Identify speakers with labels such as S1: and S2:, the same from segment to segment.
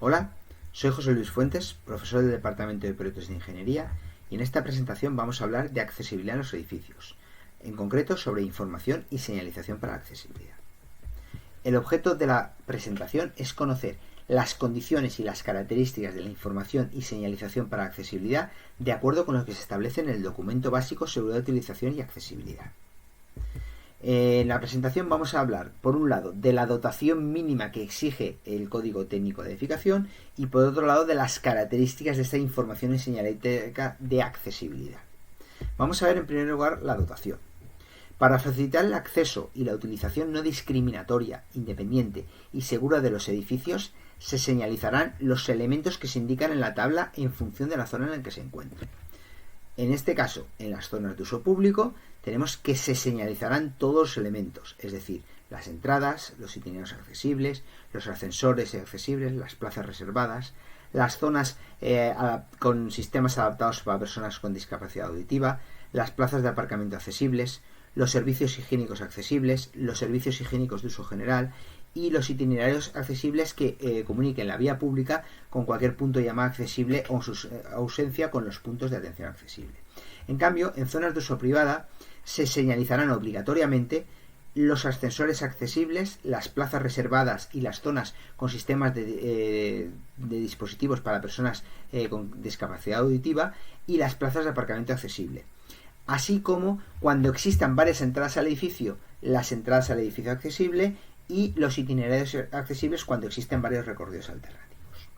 S1: Hola, soy José Luis Fuentes, profesor del Departamento de Proyectos de Ingeniería, y en esta presentación vamos a hablar de accesibilidad en los edificios, en concreto sobre información y señalización para la accesibilidad. El objeto de la presentación es conocer las condiciones y las características de la información y señalización para accesibilidad de acuerdo con lo que se establece en el Documento Básico Seguridad de Utilización y Accesibilidad. En la presentación vamos a hablar, por un lado, de la dotación mínima que exige el Código Técnico de Edificación y, por otro lado, de las características de esta información y señalética de accesibilidad. Vamos a ver, en primer lugar, la dotación. Para facilitar el acceso y la utilización no discriminatoria, independiente y segura de los edificios, se señalizarán los elementos que se indican en la tabla en función de la zona en la que se encuentren. En este caso, en las zonas de uso público, tenemos que se señalizarán todos los elementos, es decir, las entradas, los itinerarios accesibles, los ascensores accesibles, las plazas reservadas, las zonas con sistemas adaptados para personas con discapacidad auditiva, las plazas de aparcamiento accesibles, los servicios higiénicos accesibles, los servicios higiénicos de uso general y los itinerarios accesibles que comuniquen la vía pública con cualquier punto de llamada accesible o su ausencia con los puntos de atención accesible. En cambio, en zonas de uso privada se señalizarán obligatoriamente los ascensores accesibles, las plazas reservadas y las zonas con sistemas de dispositivos para personas con discapacidad auditiva y las plazas de aparcamiento accesible. Así como, cuando existan varias entradas al edificio, las entradas al edificio accesible y los itinerarios accesibles cuando existen varios recorridos alternativos.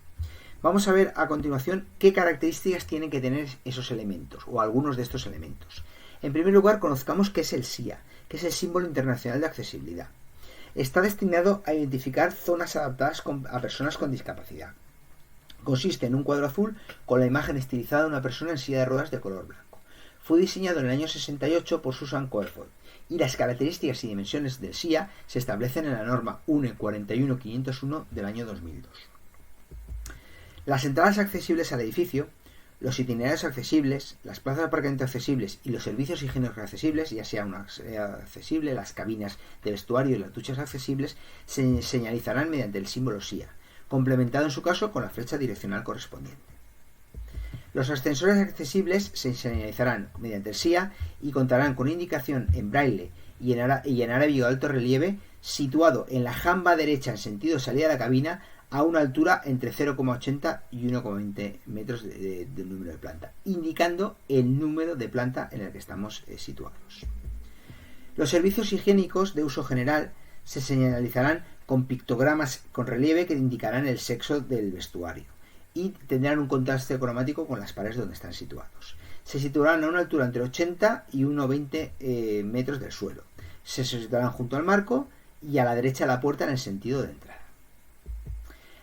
S1: Vamos a ver a continuación qué características tienen que tener esos elementos o algunos de estos elementos. En primer lugar, conozcamos qué es el SIA, que es el Símbolo Internacional de Accesibilidad. Está destinado a identificar zonas adaptadas a personas con discapacidad. Consiste en un cuadro azul con la imagen estilizada de una persona en silla de ruedas de color blanco. Fue diseñado en el año 68 por Susan Querford y las características y dimensiones del SIA se establecen en la norma UNE 41501 del año 2002. Las entradas accesibles al edificio, los itinerarios accesibles, las plazas de aparcamiento accesibles y los servicios higiénicos accesibles, ya sea una accesible, las cabinas de vestuario y las duchas accesibles, se señalizarán mediante el símbolo SIA, complementado en su caso con la flecha direccional correspondiente. Los ascensores accesibles se señalizarán mediante el SIA y contarán con indicación en braille y en árabe de alto relieve situado en la jamba derecha en sentido salida de la cabina a una altura entre 0,80 y 1,20 metros del número de planta, indicando el número de planta en el que estamos situados. Los servicios higiénicos de uso general se señalizarán con pictogramas con relieve que indicarán el sexo del vestuario y tendrán un contraste cromático con las paredes donde están situados. Se situarán a una altura entre 80 y 1,20 metros del suelo. Se situarán junto al marco y a la derecha de la puerta en el sentido de entrada.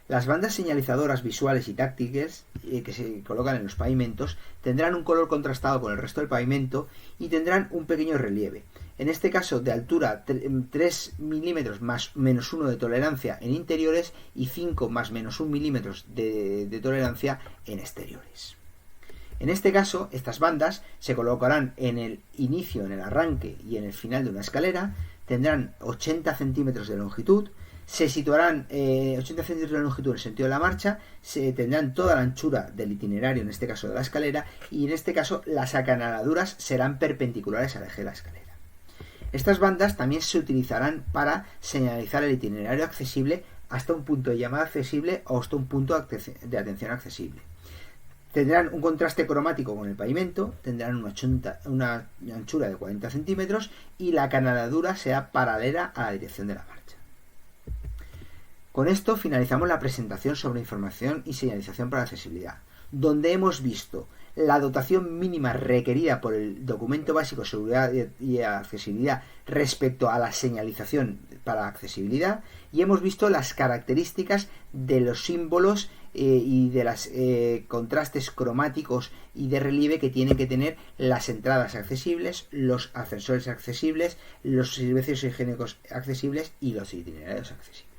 S1: Las bandas señalizadoras visuales y táctiles que se colocan en los pavimentos tendrán un color contrastado con el resto del pavimento y tendrán un pequeño relieve. En este caso, de altura 3 milímetros más menos 1 de tolerancia en interiores y 5 más menos 1 milímetros de tolerancia en exteriores. En este caso, estas bandas se colocarán en el inicio, en el arranque y en el final de una escalera, tendrán 80 centímetros de longitud, se situarán 80 centímetros de longitud en el sentido de la marcha, se tendrán toda la anchura del itinerario, en este caso de la escalera, y en este caso las acanaladuras serán perpendiculares al eje de la escalera. Estas bandas también se utilizarán para señalizar el itinerario accesible hasta un punto de llamada accesible o hasta un punto de atención accesible. Tendrán un contraste cromático con el pavimento, tendrán una anchura de 40 centímetros y la acanaladura será paralela a la dirección de la marcha. Con esto finalizamos la presentación sobre información y señalización para accesibilidad, donde hemos visto la dotación mínima requerida por el Documento Básico de Seguridad y Accesibilidad respecto a la señalización para accesibilidad y hemos visto las características de los símbolos y de los contrastes cromáticos y de relieve que tienen que tener las entradas accesibles, los ascensores accesibles, los servicios higiénicos accesibles y los itinerarios accesibles.